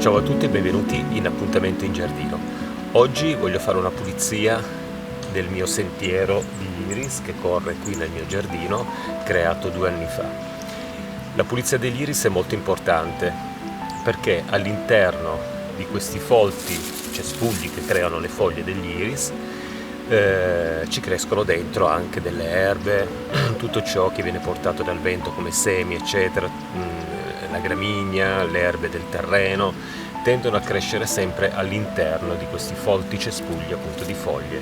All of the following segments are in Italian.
Ciao a tutti e benvenuti in Appuntamento in Giardino. Oggi voglio fare una pulizia del mio sentiero di iris che corre qui nel mio giardino, creato 2 anni fa. La pulizia degli iris è molto importante perché all'interno di questi folti, cespugli che creano le foglie degli iris, ci crescono dentro anche delle erbe, tutto ciò che viene portato dal vento come semi, eccetera, la gramigna, le erbe del terreno, tendono a crescere sempre all'interno di questi folti cespugli appunto di foglie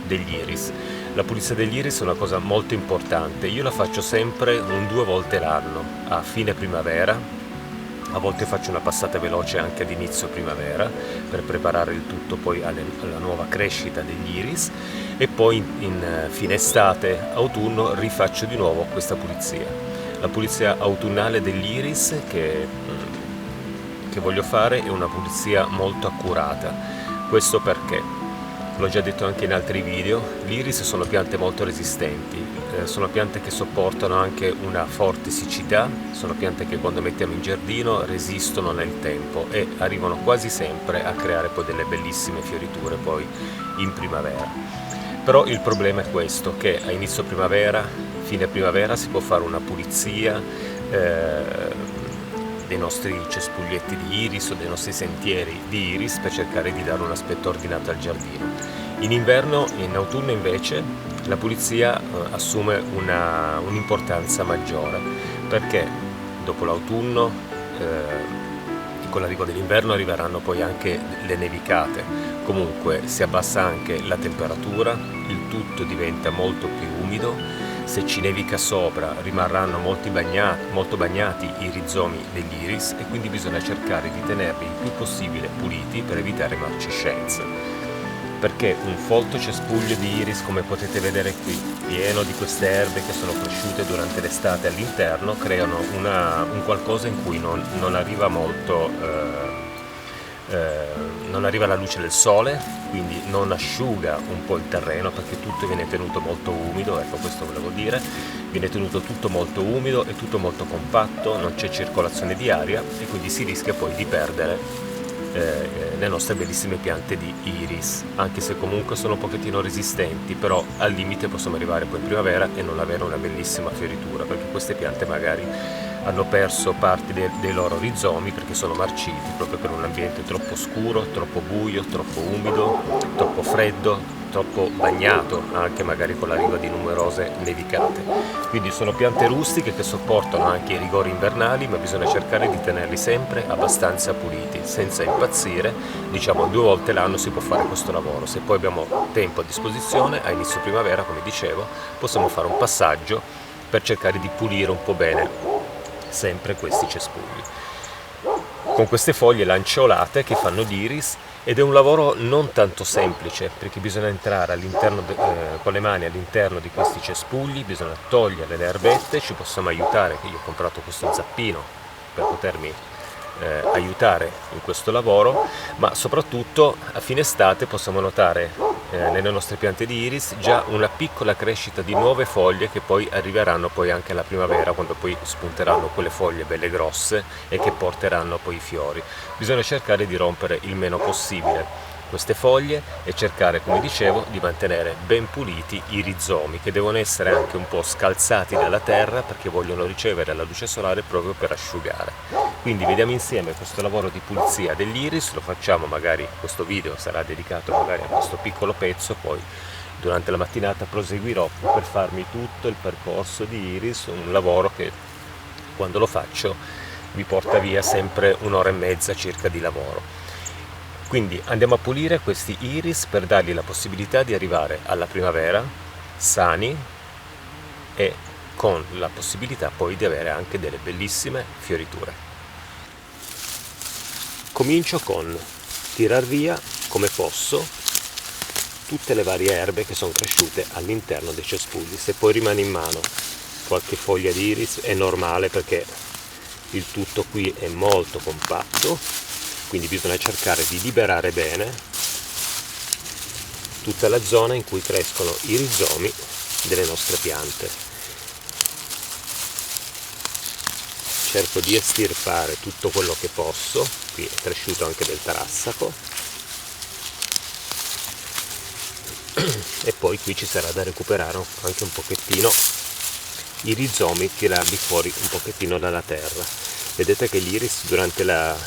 degli iris. La pulizia degli iris è una cosa molto importante, io la faccio sempre 2 volte l'anno, a fine primavera. A volte faccio una passata veloce anche ad inizio primavera per preparare il tutto poi alla nuova crescita degli iris, e poi in fine estate, autunno, rifaccio di nuovo questa pulizia. La pulizia autunnale degli iris che voglio fare è una pulizia molto accurata. Questo perché, l'ho già detto anche in altri video, gli iris sono piante molto resistenti, sono piante che sopportano anche una forte siccità, sono piante che quando mettiamo in giardino resistono nel tempo e arrivano quasi sempre a creare poi delle bellissime fioriture poi in primavera. Però il problema è questo, che a inizio primavera, fine primavera si può fare una pulizia dei nostri cespuglietti di iris o dei nostri sentieri di iris per cercare di dare un aspetto ordinato al giardino. In inverno, in autunno invece, la pulizia assume un'importanza maggiore, perché dopo l'autunno, con l'arrivo dell'inverno, arriveranno poi anche le nevicate. Comunque si abbassa anche la temperatura, il tutto diventa molto più umido. Se ci nevica sopra rimarranno molto bagnati i rizomi degli iris, e quindi bisogna cercare di tenerli il più possibile puliti per evitare marcescenze. Perché un folto cespuglio di iris, come potete vedere qui, pieno di queste erbe che sono cresciute durante l'estate all'interno, creano un qualcosa in cui non arriva non arriva la luce del sole, quindi non asciuga un po' il terreno, perché tutto viene tenuto molto umido, ecco, questo volevo dire, viene tenuto tutto molto umido e tutto molto compatto, non c'è circolazione di aria e quindi si rischia poi di perdere le nostre bellissime piante di iris, anche se comunque sono un pochettino resistenti, però al limite possiamo arrivare poi in primavera e non avere una bellissima fioritura, perché queste piante magari hanno perso parti dei loro rizomi perché sono marciti proprio per un ambiente troppo scuro, troppo buio, troppo umido, troppo freddo, troppo bagnato, anche magari con l'arrivo di numerose nevicate. Quindi sono piante rustiche che sopportano anche i rigori invernali, ma bisogna cercare di tenerli sempre abbastanza puliti, senza impazzire. Diciamo 2 volte l'anno si può fare questo lavoro. Se poi abbiamo tempo a disposizione, a inizio primavera, come dicevo, possiamo fare un passaggio per cercare di pulire un po' bene sempre questi cespugli con queste foglie lanceolate che fanno l'iris. Ed è un lavoro non tanto semplice, perché bisogna entrare all'interno con le mani all'interno di questi cespugli, bisogna togliere le erbette. Ci possiamo aiutare, che io ho comprato questo zappino per potermi aiutare in questo lavoro, ma soprattutto a fine estate possiamo notare nelle nostre piante di iris già una piccola crescita di nuove foglie che poi arriveranno poi anche alla primavera, quando poi spunteranno quelle foglie belle grosse e che porteranno poi i fiori. Bisogna cercare di rompere il meno possibile queste foglie e cercare, come dicevo, di mantenere ben puliti i rizomi, che devono essere anche un po' scalzati dalla terra perché vogliono ricevere la luce solare proprio per asciugare. Quindi vediamo insieme questo lavoro di pulizia dell'iris, lo facciamo, magari questo video sarà dedicato magari a questo piccolo pezzo, poi durante la mattinata proseguirò per farmi tutto il percorso di iris, un lavoro che quando lo faccio mi porta via sempre 1 ora e mezza circa di lavoro. Quindi andiamo a pulire questi iris per dargli la possibilità di arrivare alla primavera sani e con la possibilità poi di avere anche delle bellissime fioriture. Comincio con tirar via come posso tutte le varie erbe che sono cresciute all'interno dei cespugli. Se poi rimane in mano qualche foglia di iris è normale, perché il tutto qui è molto compatto, quindi bisogna cercare di liberare bene tutta la zona in cui crescono i rizomi delle nostre piante. cerco di estirpare tutto quello che posso. Qui è cresciuto anche del tarassaco, e poi qui ci sarà da recuperare anche un pochettino i rizomi, tirarli fuori un pochettino dalla terra. Vedete che gli iris durante la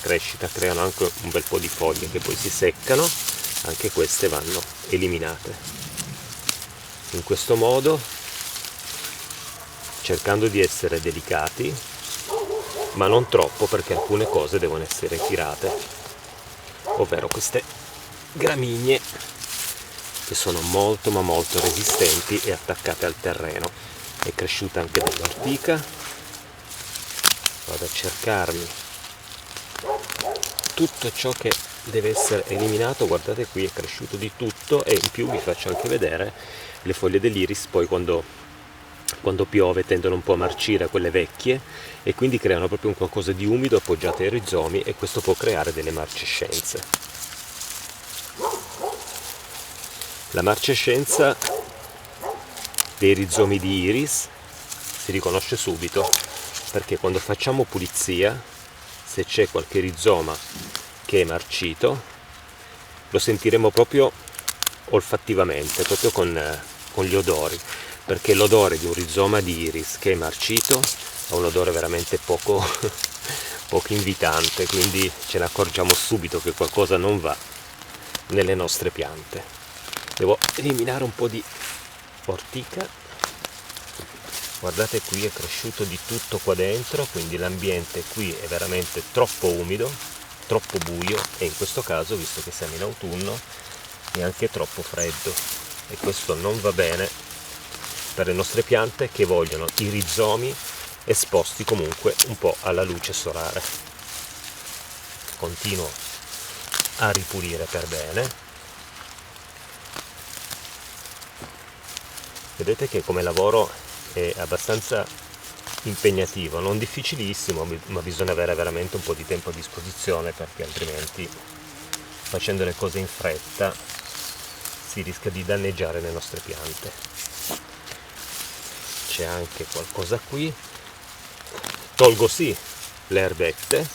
crescita creano anche un bel po' di foglie che poi si seccano, anche queste vanno eliminate. In questo modo, cercando di essere delicati, ma non troppo, perché alcune cose devono essere tirate, ovvero queste gramigne che sono molto ma molto resistenti e attaccate al terreno. È cresciuta anche dell'ortica, vado a cercarmi tutto ciò che deve essere eliminato. Guardate, qui è cresciuto di tutto, e in più vi faccio anche vedere le foglie dell'iris. Poi quando piove tendono un po' a marcire, quelle vecchie, e quindi creano proprio un qualcosa di umido appoggiato ai rizomi, e questo può creare delle marcescenze. La marcescenza dei rizomi di iris si riconosce subito, perché quando facciamo pulizia, se c'è qualche rizoma che è marcito, lo sentiremo proprio olfattivamente, proprio con gli odori, perché l'odore di un rizoma di iris che è marcito ha un odore veramente poco invitante, quindi ce ne accorgiamo subito che qualcosa non va nelle nostre piante. Devo eliminare un po' di ortica. Guardate, qui è cresciuto di tutto qua dentro, quindi l'ambiente qui è veramente troppo umido, troppo buio, e in questo caso, visto che siamo in autunno, neanche troppo freddo, e questo non va bene per le nostre piante, che vogliono i rizomi esposti comunque un po' alla luce solare. Continuo a ripulire per bene. Vedete che come lavoro è abbastanza impegnativo, non difficilissimo, ma bisogna avere veramente un po' di tempo a disposizione, perché altrimenti, facendo le cose in fretta, si rischia di danneggiare le nostre piante. C'è anche qualcosa qui. Tolgo sì le erbette,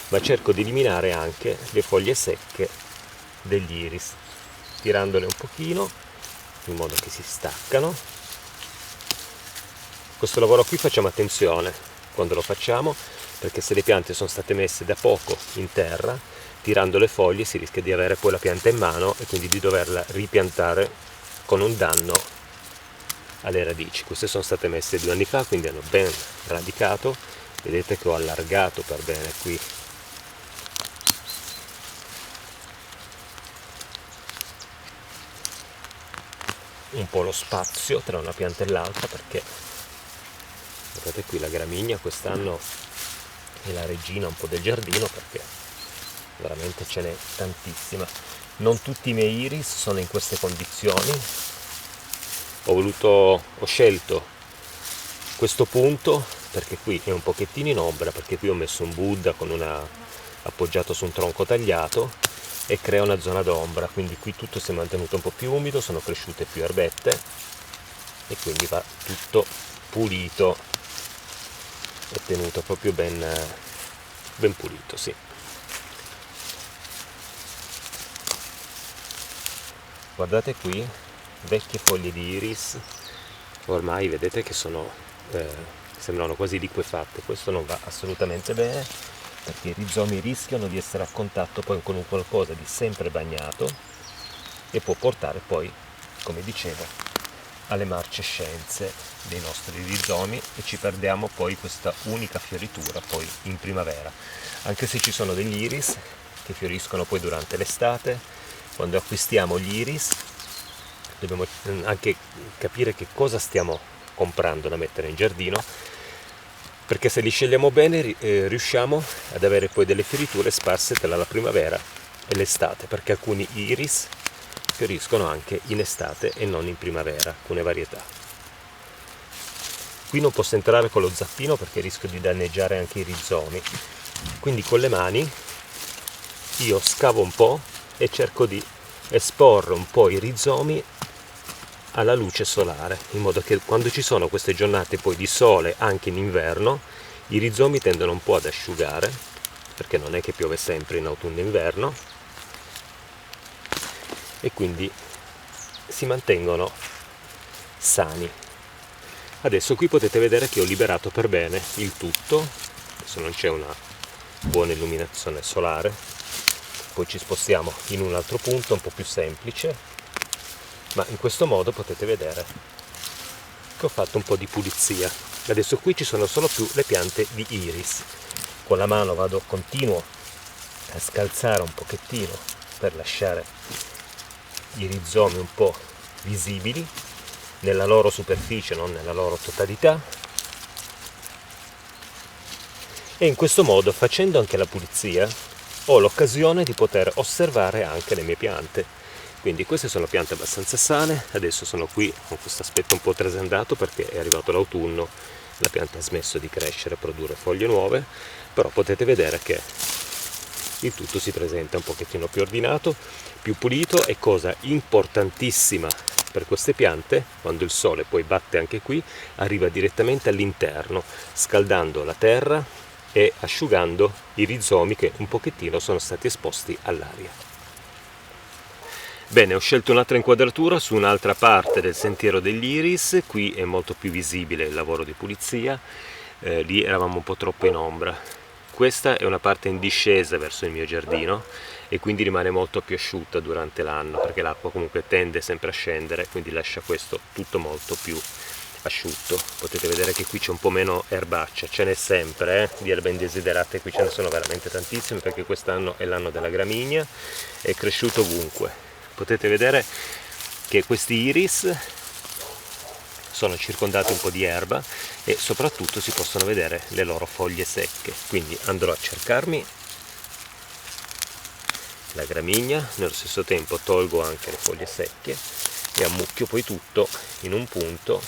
ma cerco di eliminare anche le foglie secche degli iris, tirandole un pochino in modo che si staccano. Questo lavoro qui facciamo attenzione quando lo facciamo, perché se le piante sono state messe da poco in terra, tirando le foglie si rischia di avere poi la pianta in mano e quindi di doverla ripiantare con un danno alle radici. Queste sono state messe 2 anni fa, quindi hanno ben radicato. Vedete che ho allargato per bene qui un po' lo spazio tra una pianta e l'altra, perché guardate qui la gramigna quest'anno è la regina un po' del giardino, perché veramente ce n'è tantissima. Non tutti i miei iris sono in queste condizioni. Ho scelto questo punto perché qui è un pochettino in ombra, perché qui ho messo un Buddha appoggiato su un tronco tagliato, e crea una zona d'ombra, quindi qui tutto si è mantenuto un po' più umido, sono cresciute più erbette, e quindi va tutto pulito e tenuto proprio ben pulito, sì. Guardate qui, vecchie foglie di iris, ormai vedete che sembrano quasi liquefatte. Questo non va assolutamente bene, perché i rizomi rischiano di essere a contatto poi con un qualcosa di sempre bagnato, e può portare poi, come dicevo, alle marcescenze dei nostri rizomi, e ci perdiamo poi questa unica fioritura poi in primavera. Anche se ci sono degli iris che fioriscono poi durante l'estate, quando acquistiamo gli iris dobbiamo anche capire che cosa stiamo comprando da mettere in giardino, perché se li scegliamo bene riusciamo ad avere poi delle fioriture sparse tra la primavera e l'estate, perché alcuni iris fioriscono anche in estate e non in primavera, alcune varietà. Qui non posso entrare con lo zappino perché rischio di danneggiare anche i rizomi, quindi con le mani io scavo un po' e cerco di esporre un po' i rizomi alla luce solare, in modo che quando ci sono queste giornate poi di sole anche in inverno, I rizomi tendono un po' ad asciugare, perché non è che piove sempre in autunno e inverno, e quindi si mantengono sani. Adesso qui potete vedere che ho liberato per bene il tutto, adesso non c'è una buona illuminazione solare, poi ci spostiamo in un altro punto un po' più semplice, ma in questo modo potete vedere che ho fatto un po' di pulizia. Adesso qui ci sono solo più le piante di iris, con la mano continuo a scalzare un pochettino per lasciare i rizomi un po' visibili nella loro superficie, non nella loro totalità, e in questo modo, facendo anche la pulizia, ho l'occasione di poter osservare anche le mie piante. Quindi queste sono piante abbastanza sane, adesso sono qui con questo aspetto un po' trasandato perché è arrivato l'autunno, la pianta ha smesso di crescere e produrre foglie nuove, però potete vedere che il tutto si presenta un pochettino più ordinato, più pulito, e cosa importantissima per queste piante, quando il sole poi batte anche qui, arriva direttamente all'interno, scaldando la terra e asciugando i rizomi che un pochettino sono stati esposti all'aria. Bene, ho scelto un'altra inquadratura su un'altra parte del sentiero degli iris, qui è molto più visibile il lavoro di pulizia, lì eravamo un po' troppo in ombra. Questa è una parte in discesa verso il mio giardino e quindi rimane molto più asciutta durante l'anno, perché l'acqua comunque tende sempre a scendere, quindi lascia questo tutto molto più asciutto. Potete vedere che qui c'è un po' meno erbaccia, ce n'è sempre di erbe indesiderate, qui ce ne sono veramente tantissime perché quest'anno è l'anno della gramigna, è cresciuto ovunque. Potete vedere che questi iris sono circondati un po' di erba e soprattutto si possono vedere le loro foglie secche, quindi andrò a cercarmi la gramigna, nello stesso tempo tolgo anche le foglie secche e ammucchio poi tutto in un punto,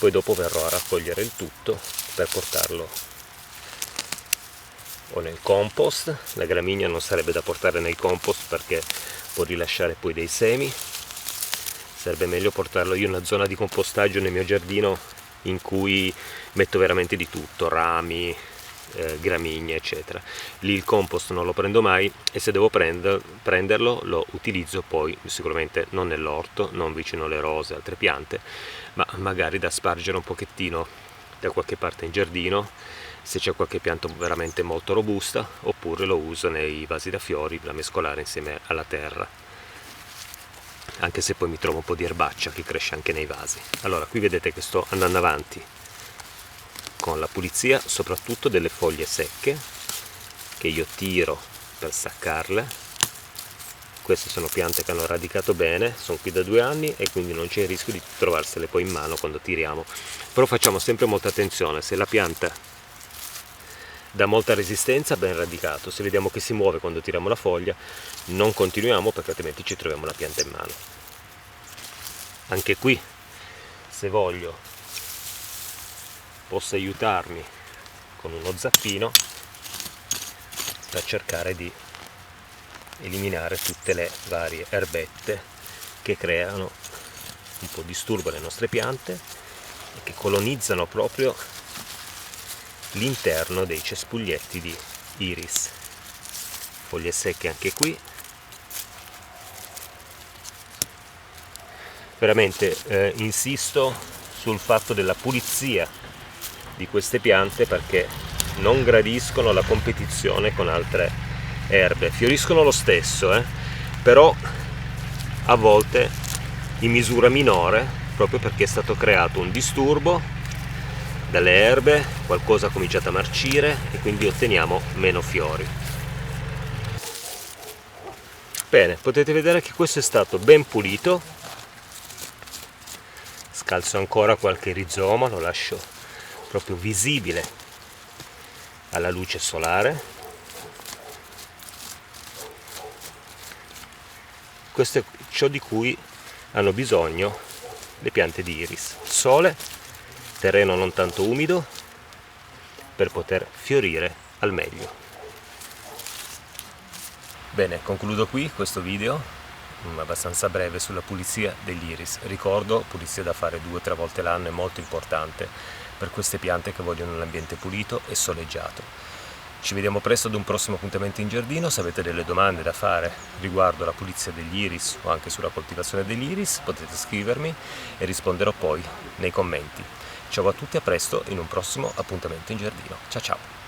poi dopo verrò a raccogliere il tutto per portarlo o nel compost. La gramigna non sarebbe da portare nel compost perché può rilasciare poi dei semi, sarebbe meglio portarlo io in una zona di compostaggio nel mio giardino in cui metto veramente di tutto, rami, gramigne eccetera. Lì il compost non lo prendo mai e se devo prenderlo lo utilizzo poi sicuramente non nell'orto, non vicino alle rose e altre piante, ma magari da spargere un pochettino da qualche parte in giardino se c'è qualche pianta veramente molto robusta, oppure lo uso nei vasi da fiori da mescolare insieme alla terra, anche se poi mi trovo un po' di erbaccia che cresce anche nei vasi. Allora qui vedete che sto andando avanti con la pulizia soprattutto delle foglie secche che io tiro per staccarle. Queste sono piante che hanno radicato bene, sono qui da 2 anni e quindi non c'è il rischio di trovarsele poi in mano quando tiriamo, però facciamo sempre molta attenzione. Se la pianta dà molta resistenza, ben radicato, se vediamo che si muove quando tiriamo la foglia non continuiamo perché altrimenti ci troviamo la pianta in mano. Anche qui, se voglio, posso aiutarmi con uno zappino per cercare di eliminare tutte le varie erbette che creano un po' disturbo alle nostre piante e che colonizzano proprio l'interno dei cespuglietti di iris. Foglie secche anche qui. Veramente insisto sul fatto della pulizia di queste piante perché non gradiscono la competizione con altre erbe. Fioriscono lo stesso, però a volte in misura minore, proprio perché è stato creato un disturbo dalle erbe, qualcosa ha cominciato a marcire e quindi otteniamo meno fiori. Bene, potete vedere che questo è stato ben pulito. Scalzo ancora qualche rizoma, lo lascio proprio visibile alla luce solare. Questo è ciò di cui hanno bisogno le piante di iris: sole, terreno non tanto umido per poter fiorire al meglio. Bene, concludo qui questo video abbastanza breve sulla pulizia degli iris. Ricordo, pulizia da fare 2 o 3 volte l'anno, è molto importante per queste piante che vogliono un ambiente pulito e soleggiato. Ci vediamo presto ad un prossimo appuntamento in giardino. Se avete delle domande da fare riguardo la pulizia degli iris o anche sulla coltivazione degli iris, potete scrivermi e risponderò poi nei commenti. Ciao a tutti, a presto in un prossimo appuntamento in giardino. Ciao ciao!